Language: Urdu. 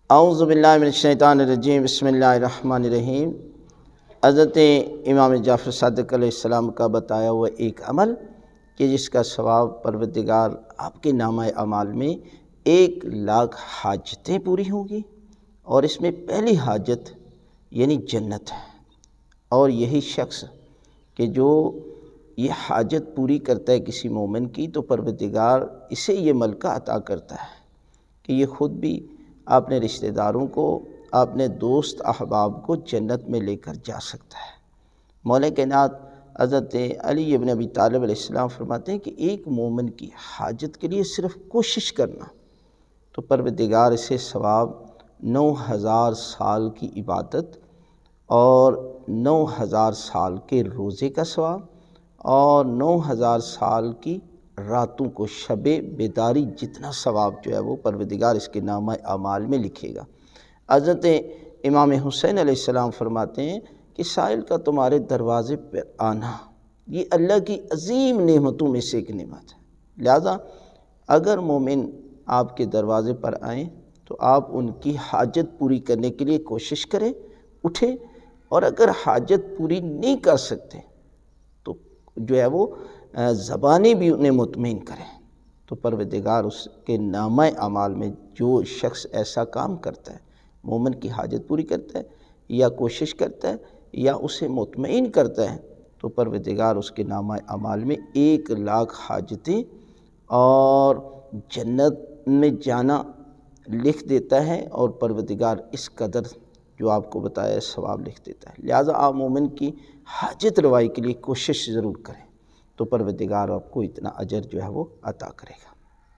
اعوذ باللہ من الشیطان الرجیم، بسم اللہ الرحمن الرحیم۔ حضرت امام جعفر صادق علیہ السلام کا بتایا ہوا ایک عمل کہ جس کا ثواب پروردگار آپ کے نامہ اعمال میں 1,00,000 حاجتیں پوری ہوں گی، اور اس میں پہلی حاجت یعنی جنت ہے۔ اور یہی شخص کہ جو یہ حاجت پوری کرتا ہے کسی مومن کی، تو پروردگار اسے یہ ملکہ عطا کرتا ہے کہ یہ خود بھی اپنے رشتہ داروں کو، اپنے دوست احباب کو جنت میں لے کر جا سکتا ہے۔ مولا کائنات حضرت علی ابن ابی طالب علیہ السلام فرماتے ہیں کہ ایک مومن کی حاجت کے لیے صرف کوشش کرنا، تو پروردگار اسے ثواب 9,000 سال کی عبادت اور 9,000 سال کے روزے کا ثواب اور 9,000 سال کی راتوں کو شب بیداری جتنا ثواب جو ہے وہ پروردگار اس کے نامہ اعمال میں لکھے گا۔ حضرت امام حسین علیہ السلام فرماتے ہیں کہ سائل کا تمہارے دروازے پر آنا یہ اللہ کی عظیم نعمتوں میں سے ایک نعمت ہے، لہذا اگر مومن آپ کے دروازے پر آئیں تو آپ ان کی حاجت پوری کرنے کے لیے کوشش کریں، اٹھیں، اور اگر حاجت پوری نہیں کر سکتے تو جو ہے وہ زبانی بھی انہیں مطمئن کریں، تو پروردگار اس کے نامہ اعمال میں جو شخص ایسا کام کرتا ہے، مومن کی حاجت پوری کرتا ہے یا کوشش کرتا ہے یا اسے مطمئن کرتا ہے، تو پروردگار اس کے نامہ اعمال میں 1,00,000 حاجتیں اور جنت میں جانا لکھ دیتا ہے، اور پروردگار اس قدر جو آپ کو بتایا ثواب لکھ دیتا ہے۔ لہٰذا آپ مومن کی حاجت روائی کے لیے کوشش ضرور کریں، تو پروردگار آپ کو اتنا اجر جو ہے وہ عطا کرے گا۔